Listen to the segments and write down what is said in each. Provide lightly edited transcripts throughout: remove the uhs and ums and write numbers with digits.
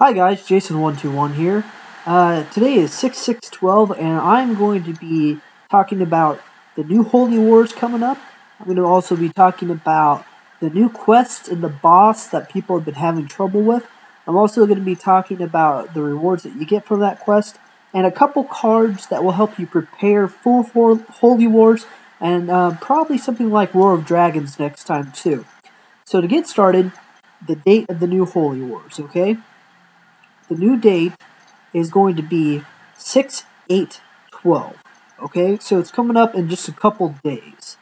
Hi guys, Jayson121 here. Today is 6/6/12 and I'm going to be talking about the new Holy Wars coming up. I'm going to also be talking about the new quests and the boss that people have been having trouble with. I'm also going to be talking about the rewards that you get from that quest and a couple cards that will help you prepare for Holy Wars and probably something like War of Dragons next time too. So to get started, the date of the new Holy Wars, okay? The new date is going to be 6/8/12. Okay, so it's coming up in just a couple days.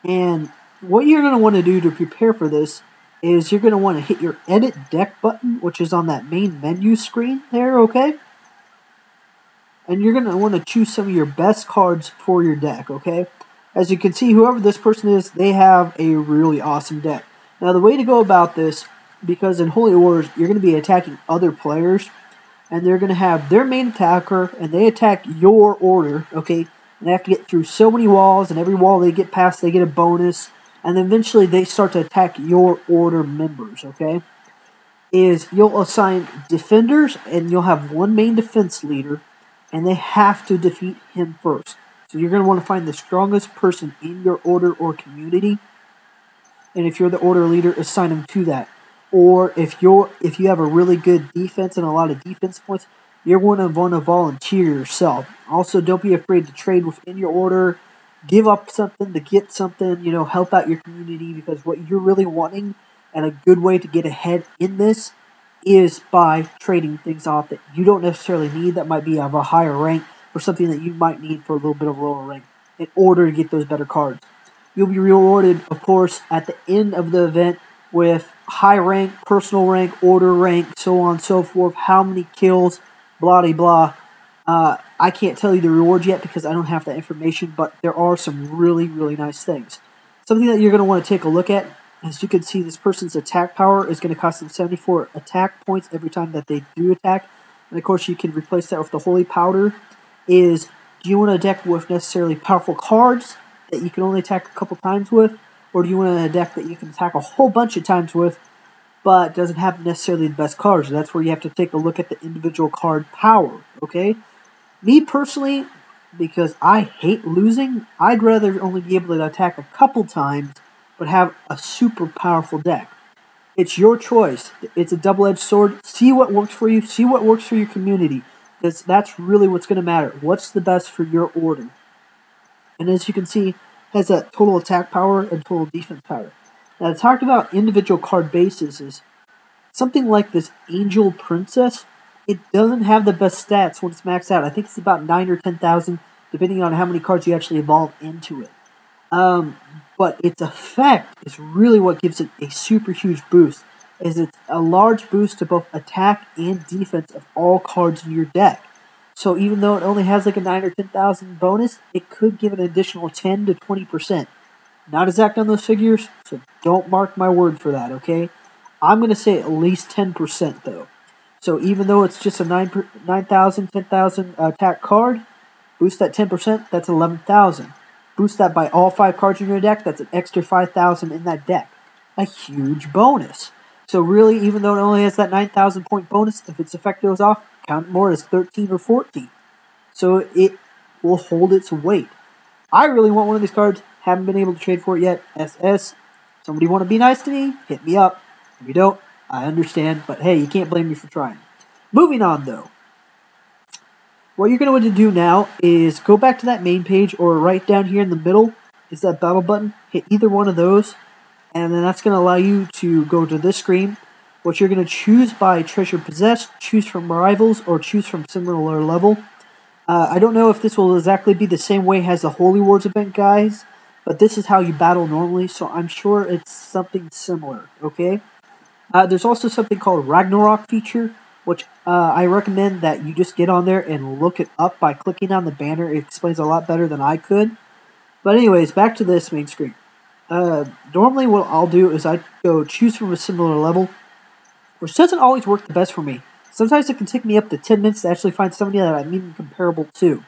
And what you're going to want to do to prepare for this is you're going to want to hit your edit deck button, which is on that main menu screen there, okay? And you're going to want to choose some of your best cards for your deck, okay? As you can see, whoever this person is, they have a really awesome deck. Now, the way to go about this, because in Holy Wars, you're going to be attacking other players, and they're going to have their main attacker, and they attack your order, okay? And they have to get through so many walls, and every wall they get past, they get a bonus, and then eventually they start to attack your order members, okay? Is you'll assign defenders, and you'll have one main defense leader, and they have to defeat him first. So you're going to want to find the strongest person in your order or community, and if you're the order leader, assign them to that. Or if you have a really good defense and a lot of defense points, you're going to want to volunteer yourself. Also, don't be afraid to trade within your order. Give up something to get something, help out your community, because what you're really wanting and a good way to get ahead in this is by trading things off that you don't necessarily need that might be of a higher rank or something that you might need for a little bit of lower rank in order to get those better cards. You'll be rewarded, of course, at the end of the event with high rank, personal rank, order rank, so on and so forth, how many kills, blah, blah, blah. I can't tell you the rewards yet because I don't have that information, but there are some really, really nice things. Something that you're going to want to take a look at, as you can see, this person's attack power is going to cost them 74 attack points every time that they do attack. And of course, you can replace that with the Holy Powder. Do you want a deck with necessarily powerful cards that you can only attack a couple times with? Or do you want a deck that you can attack a whole bunch of times with, but doesn't have necessarily the best cards? That's where you have to take a look at the individual card power, okay? Me personally, because I hate losing, I'd rather only be able to attack a couple times, but have a super powerful deck. It's your choice. It's a double-edged sword. See what works for you. See what works for your community. Because that's really what's going to matter. What's the best for your order? And as you can see, has that total attack power and total defense power. Now, I talked about individual card bases. Is something like this Angel Princess. It doesn't have the best stats when it's maxed out. I think it's about 9 or 10,000, depending on how many cards you actually evolve into it. But its effect is really what gives it a super huge boost. It's a large boost to both attack and defense of all cards in your deck. So even though it only has like a 9 or 10,000 bonus, it could give an additional 10 to 20%. Not exact on those figures, so don't mark my word for that, okay? I'm going to say at least 10% though. So even though it's just a 9,000, 10,000 attack card, boost that 10%, that's 11,000. Boost that by all 5 cards in your deck, that's an extra 5,000 in that deck. A huge bonus. So really, even though it only has that 9,000 point bonus, if its effect goes off, count it more as 13 or 14. So it will hold its weight. I really want one of these cards. Haven't been able to trade for it yet. SS. Somebody want to be nice to me? Hit me up. If you don't, I understand. But hey, you can't blame me for trying. Moving on, though. What you're going to want to do now is go back to that main page, or right down here in the middle is that battle button. Hit either one of those, and then that's going to allow you to go to this screen. What you're going to choose by treasure possessed, choose from rivals, or choose from similar level. I don't know if this will exactly be the same way as the Holy Wars event, guys, but this is how you battle normally, so I'm sure it's something similar, okay? There's also something called Ragnarok feature, which I recommend that you just get on there and look it up by clicking on the banner. It explains a lot better than I could. But anyways, back to this main screen. Normally what I'll do is I go choose from a similar level, which doesn't always work the best for me. Sometimes it can take me up to 10 minutes to actually find somebody that I'm even comparable to.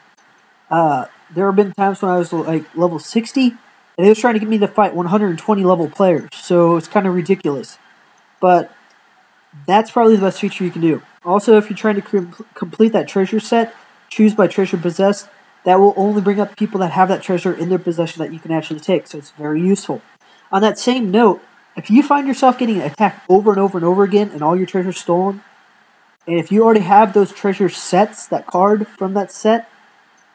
There have been times when I was like level 60, and it was trying to get me to fight 120 level players, so it's kind of ridiculous. But that's probably the best feature you can do. Also, if you're trying to complete that treasure set, choose by treasure possessed. That will only bring up people that have that treasure in their possession that you can actually take, so it's very useful. On that same note, if you find yourself getting attacked over and over and over again and all your treasures stolen, and if you already have those treasure sets, that card from that set,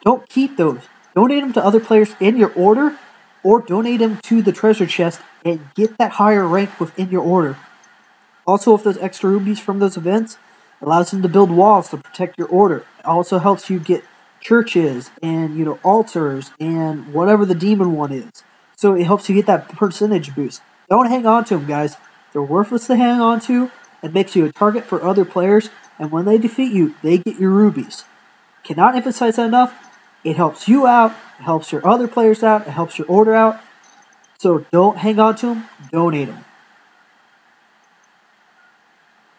don't keep those. Donate them to other players in your order, or donate them to the treasure chest and get that higher rank within your order. Also, with those extra rubies from those events, allows them to build walls to protect your order. It also helps you get churches and altars and whatever the demon one is. So it helps you get that percentage boost. Don't hang on to them, guys. They're worthless to hang on to. It makes you a target for other players, and when they defeat you, they get your rubies. Cannot emphasize that enough. It helps you out. It helps your other players out. It helps your order out. So don't hang on to them. Donate them.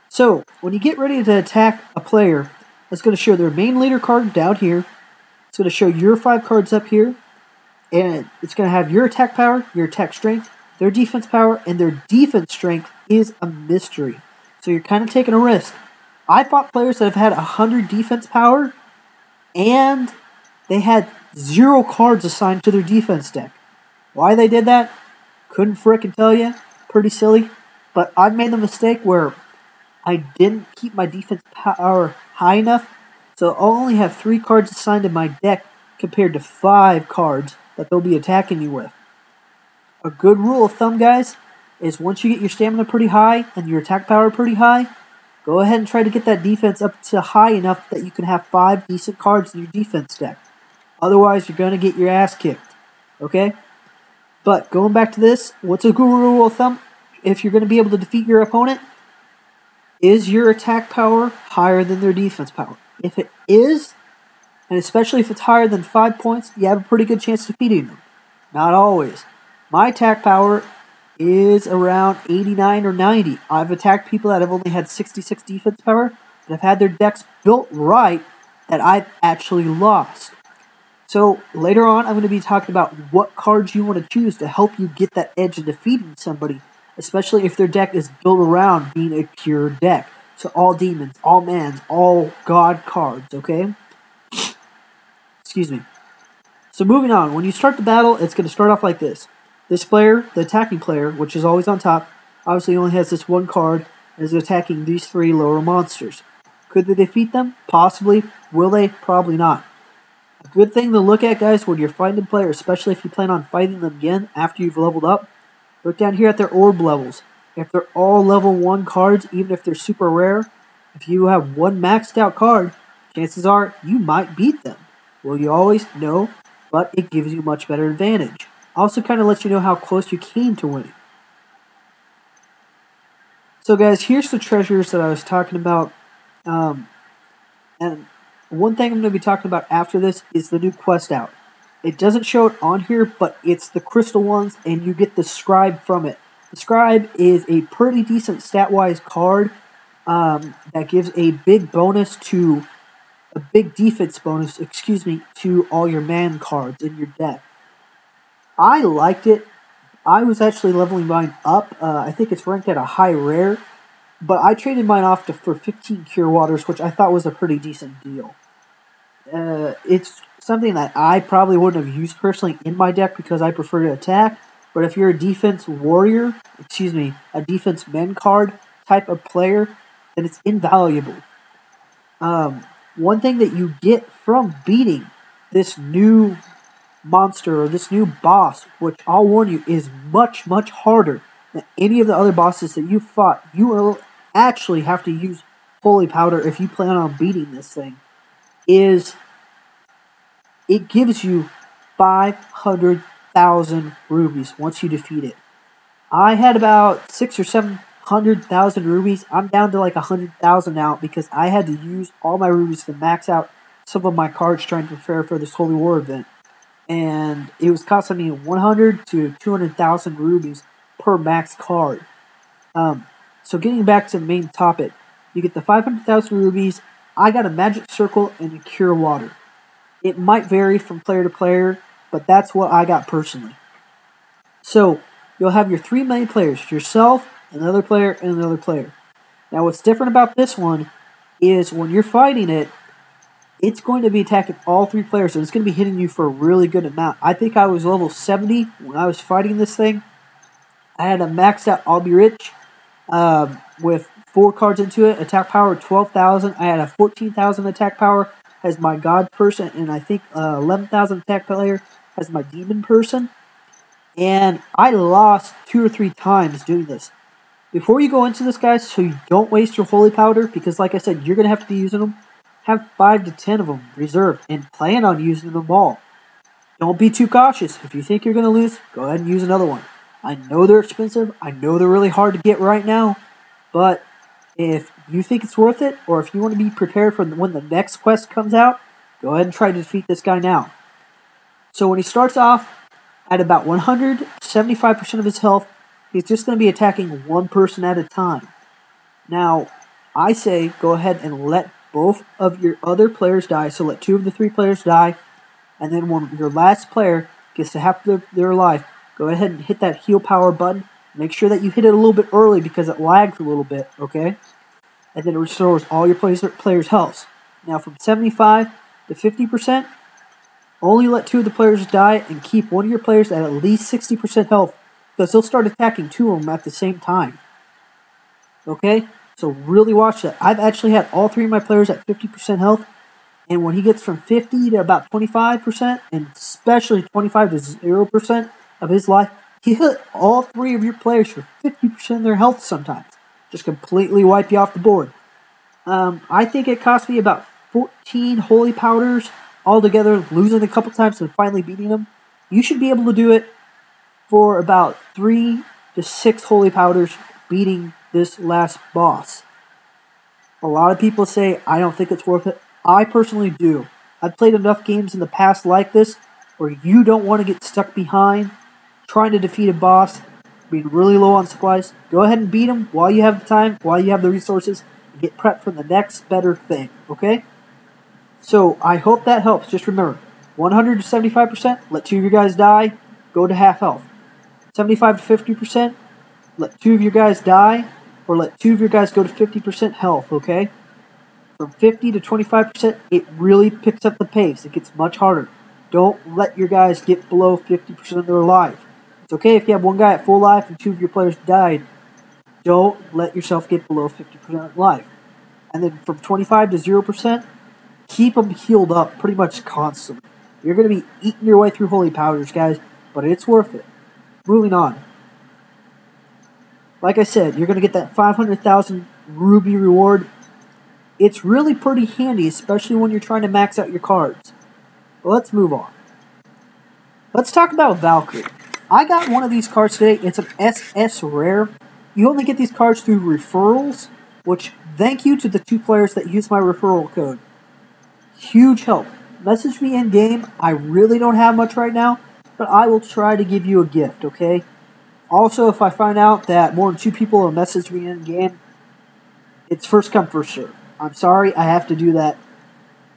So, when you get ready to attack a player, it's going to show their main leader card down here. It's going to show your 5 cards up here. And it's going to have your attack power, your attack strength, their defense power, and their defense strength is a mystery. So you're kind of taking a risk. I fought players that have had 100 defense power, and they had 0 cards assigned to their defense deck. Why they did that? Couldn't frickin' tell you. Pretty silly. But I've made the mistake where I didn't keep my defense power high enough, so I'll only have 3 cards assigned in my deck compared to 5 cards that they'll be attacking you with. A good rule of thumb, guys, is once you get your stamina pretty high and your attack power pretty high, go ahead and try to get that defense up to high enough that you can have 5 decent cards in your defense deck. Otherwise, you're going to get your ass kicked. Okay? But going back to this, what's a good rule of thumb? If you're going to be able to defeat your opponent, is your attack power higher than their defense power? If it is, and especially if it's higher than 5 points, you have a pretty good chance of defeating them. Not always. My attack power is around 89 or 90. I've attacked people that have only had 66 defense power, that have had their decks built right, that I've actually lost. So later on, I'm going to be talking about what cards you want to choose to help you get that edge in defeating somebody, especially if their deck is built around being a pure deck. So all demons, all mans, all god cards, okay? Excuse me. So moving on, when you start the battle, it's going to start off like this. This player, the attacking player, which is always on top, obviously only has this 1 card and is attacking these 3 lower monsters. Could they defeat them? Possibly. Will they? Probably not. A good thing to look at, guys, when you're fighting a player, especially if you plan on fighting them again after you've leveled up, look down here at their orb levels. If they're all level 1 cards, even if they're super rare, if you have 1 maxed out card, chances are you might beat them. Will you always? No, but it gives you much better advantage. Also kind of lets you know how close you came to winning. So guys, here's the treasures that I was talking about. And one thing I'm going to be talking about after this is the new quest out. It doesn't show it on here, but it's the crystal ones, and you get the scribe from it. The scribe is a pretty decent stat-wise card that gives a big bonus to a big defense bonus, to all your man cards in your deck. I liked it. I was actually leveling mine up. I think it's ranked at a high rare, but I traded mine off for 15 Cure Waters, which I thought was a pretty decent deal. It's something that I probably wouldn't have used personally in my deck because I prefer to attack, but if you're a defense warrior, a defense men card type of player, then it's invaluable. One thing that you get from beating this new monster or this new boss, which I'll warn you is much, much harder than any of the other bosses that you fought, you will actually have to use holy powder if you plan on beating this thing, is it gives you 500,000 rubies once you defeat it. I had about 600,000 or 700,000 rubies. I'm down to like 100,000 now because I had to use all my rubies to max out some of my cards trying to prepare for this Holy War event. And it was costing me 100 to 200,000 rubies per max card. So getting back to the main topic, you get the 500,000 rubies. I got a magic circle and a cure water. It might vary from player to player, but that's what I got personally. So you'll have your 3 main players, yourself, another player, and another player. Now what's different about this one is when you're fighting it, it's going to be attacking all 3 players, and it's going to be hitting you for a really good amount. I think I was level 70 when I was fighting this thing. I had a maxed out R.O.B. Rich with 4 cards into it, attack power 12,000. I had a 14,000 attack power as my god person, and I think 11,000 attack player as my demon person. And I lost 2 or 3 times doing this. Before you go into this, guys, so you don't waste your holy powder, because like I said, you're going to have to be using them, have 5 to 10 of them reserved, and plan on using them all. Don't be too cautious. If you think you're going to lose, go ahead and use another one. I know they're expensive. I know they're really hard to get right now. But if you think it's worth it, or if you want to be prepared for when the next quest comes out, go ahead and try to defeat this guy now. So when he starts off at about 175% of his health, he's just going to be attacking one person at a time. Now, I say go ahead and let both of your other players die. So let 2 of the 3 players die. And then when your last player gets to half their life, go ahead and hit that heal power button. Make sure that you hit it a little bit early because it lags a little bit, okay? And then it restores all your players' health. Now from 75 to 50%, only let 2 of the players die and keep one of your players at least 60% health, because they'll start attacking 2 of them at the same time. Okay? So really watch that. I've actually had all 3 of my players at 50% health, and when he gets from 50 to about 25%, and especially 25 to 0% of his life, he hit all 3 of your players for 50% of their health sometimes. Just completely wipe you off the board. I think it cost me about 14 holy powders altogether, losing a couple times and finally beating him. You should be able to do it for about 3 to 6 holy powders beating this last boss. A lot of people say, I don't think it's worth it. I personally do. I've played enough games in the past like this where you don't want to get stuck behind trying to defeat a boss, being really low on supplies. Go ahead and beat him while you have the time, while you have the resources, and get prepped for the next better thing, okay? So I hope that helps. Just remember, 175%, let 2 of your guys die, go to half health. 75 to 50%, let 2 of your guys die, or let 2 of your guys go to 50% health, okay? From 50 to 25%, it really picks up the pace. It gets much harder. Don't let your guys get below 50% of their life. It's okay if you have one guy at full life and 2 of your players died. Don't let yourself get below 50% of life. And then from 25 to 0%, keep them healed up pretty much constantly. You're going to be eating your way through holy powders, guys, but it's worth it. Moving on. Like I said, you're going to get that 500,000 ruby reward. It's really pretty handy, especially when you're trying to max out your cards. But let's move on. Let's talk about Valkyrie. I got one of these cards today. It's an SS rare. You only get these cards through referrals, which thank you to the 2 players that use my referral code. Huge help. Message me in game. I really don't have much right now, but I will try to give you a gift, okay? Also, if I find out that more than 2 people have messaged me in game, it's first come, first serve. I'm sorry, I have to do that.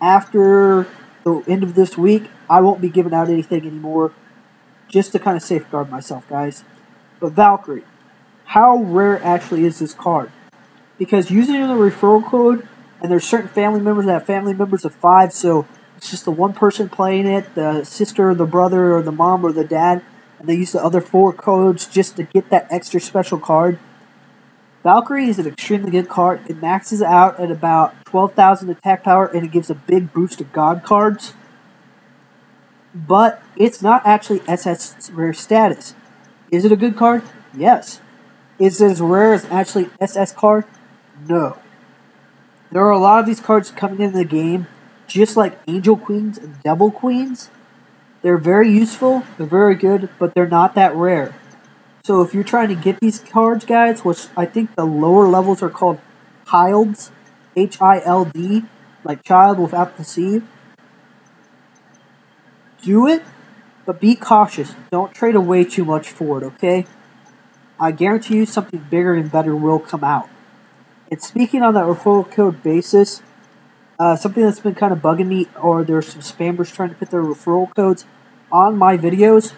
After the end of this week, I won't be giving out anything anymore, just to kind of safeguard myself, guys. But Valkyrie, how rare actually is this card? Because using the referral code, and there's certain family members that have family members of 5, so it's just the one person playing it, the sister, or the brother, or the mom, or the dad, and they use the other 4 codes just to get that extra special card. Valkyrie is an extremely good card. It maxes out at about 12,000 attack power, and it gives a big boost to God cards. But it's not actually SS rare status. Is it a good card? Yes. Is it as rare as actually SS card? No. There are a lot of these cards coming into the game, just like Angel Queens and Devil Queens. They're very useful, they're very good, but they're not that rare. So if you're trying to get these cards, guys, which I think the lower levels are called Childs, H-I-L-D, like child without the C, do it, but be cautious. Don't trade away too much for it, okay? I guarantee you something bigger and better will come out. And speaking on that referral code basis, something that's been kind of bugging me, or there's some spammers trying to put their referral codes on my videos.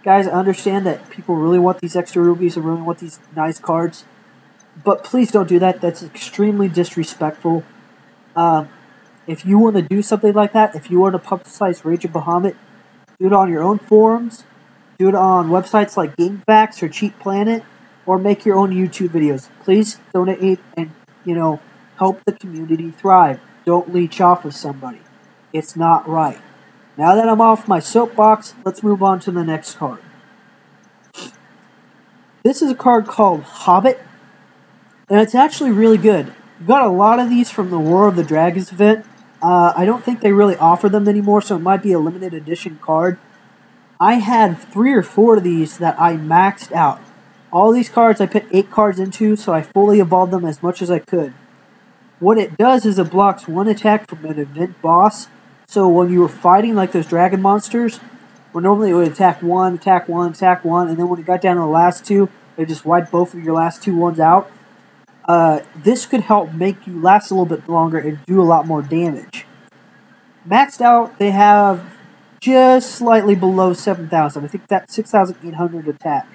Guys, I understand that people really want these extra rubies and really want these nice cards, but please don't do that. That's extremely disrespectful. If you want to do something like that, if you want to publicize Rage of Bahamut, do it on your own forums, do it on websites like GameFAQs or Cheat Planet, or make your own YouTube videos. Please donate and, help the community thrive. Don't leech off of somebody. It's not right. Now that I'm off my soapbox, let's move on to the next card. This is a card called Hobbit, and it's actually really good. Got a lot of these from the War of the Dragons event. I don't think they really offer them anymore, so it might be a limited edition card. I had 3 or 4 of these that I maxed out. All these cards I put 8 cards into, so I fully evolved them as much as I could. What it does is it blocks 1 attack from an event boss. So when you were fighting like those dragon monsters, where normally it would attack 1, attack 1, attack 1, and then when it got down to the last 2, it just wiped both of your last 2 ones out. This could help make you last a little bit longer and do a lot more damage. Maxed out, they have just slightly below 7,000. I think that's 6,800 attack.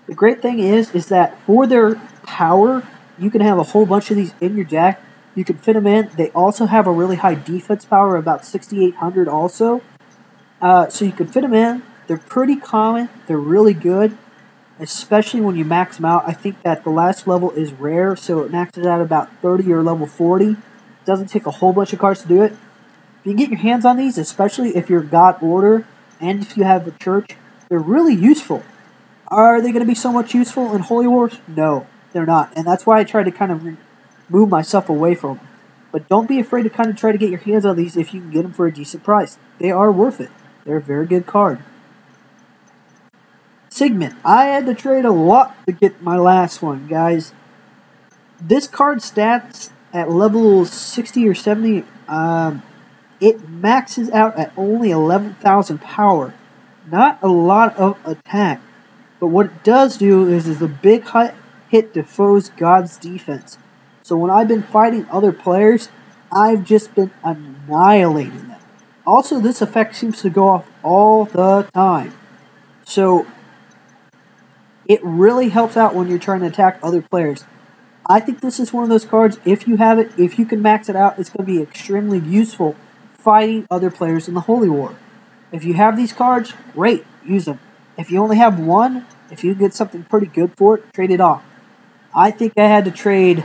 The great thing is that for their power, you can have a whole bunch of these in your deck. You can fit them in. They also have a really high defense power, about 6,800 also. So you can fit them in. They're pretty common. They're really good, especially when you max them out. I think that the last level is rare, so it maxes out about 30 or level 40. It doesn't take a whole bunch of cards to do it. If you can get your hands on these, especially if you're God Order and if you have a church, they're really useful. Are they going to be so much useful in Holy Wars? No, they're not. And that's why I try to kind of move myself away from them. But don't be afraid to kind of try to get your hands on these if you can get them for a decent price. They are worth it. They're a very good card. Sigmund. I had to trade a lot to get my last one, guys. This card stats at level 60 or 70, it maxes out at only 11,000 power. Not a lot of attack. But what it does do is a big hit to foes' God's defense. So when I've been fighting other players, I've just been annihilating them. Also, this effect seems to go off all the time. So it really helps out when you're trying to attack other players. I think this is one of those cards, if you have it, if you can max it out, it's going to be extremely useful fighting other players in the Holy War. If you have these cards, great, use them. If you only have one, if you get something pretty good for it, trade it off. I think I had to trade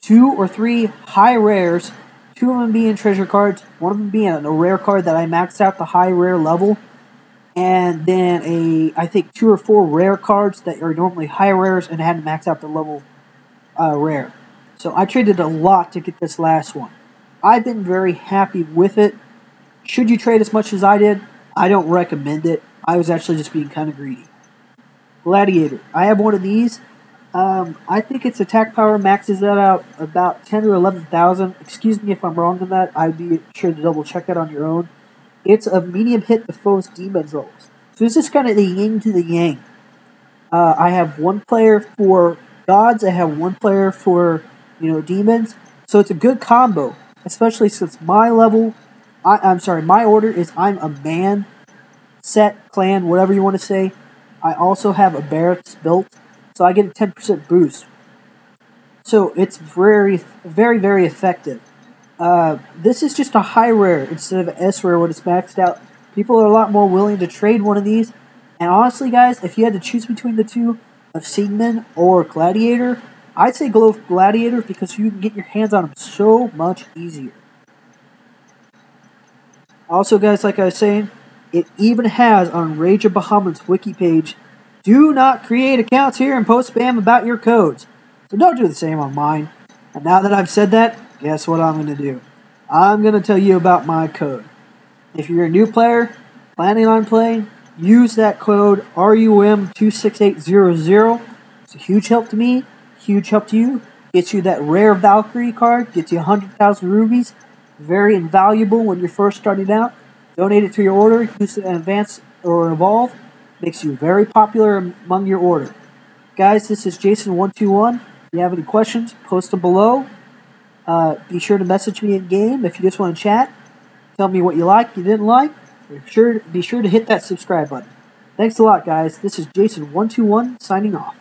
2 or 3 high rares, 2 of them being treasure cards, 1 of them being a rare card that I maxed out the high rare level, and then I think 2 or 4 rare cards that are normally high rares and I had to max out the level rare. So I traded a lot to get this last one. I've been very happy with it. Should you trade as much as I did? I don't recommend it. I was actually just being kind of greedy. Gladiator. I have one of these. I think its attack power maxes that out about 10 or 11,000. Excuse me if I'm wrong on that. I'd be sure to double check that on your own. It's a medium hit to foes' demon rolls. So this is kind of the yin to the yang. I have 1 player for gods. I have 1 player for, demons. So it's a good combo, especially since my level, my order is I'm a man, set, clan, whatever you want to say. I also have a barracks built, so I get a 10% boost. So it's very, very, very effective. This is just a high rare instead of an S rare when it's maxed out. People are a lot more willing to trade one of these. And honestly, guys, if you had to choose between the two of Sigmund or Gladiator, I'd say go with Gladiator because you can get your hands on them so much easier. Also, guys, like I was saying, it even has on Rage of Bahamut's wiki page, do not create accounts here and post spam about your codes. So don't do the same on mine. And now that I've said that, guess what I'm going to do? I'm going to tell you about my code. If you're a new player, planning on playing, use that code RUM26800. It's a huge help to me, huge help to you. Gets you that rare Valkyrie card, gets you 100,000 rubies. Very invaluable when you're first starting out. Donate it to your order, use it in advance or evolve. Makes you very popular among your order. Guys, this is Jayson121. If you have any questions, post them below. Be sure to message me in game if you just want to chat. Tell me what you liked, you didn't like. Be sure to hit that subscribe button. Thanks a lot, guys. This is Jayson121 signing off.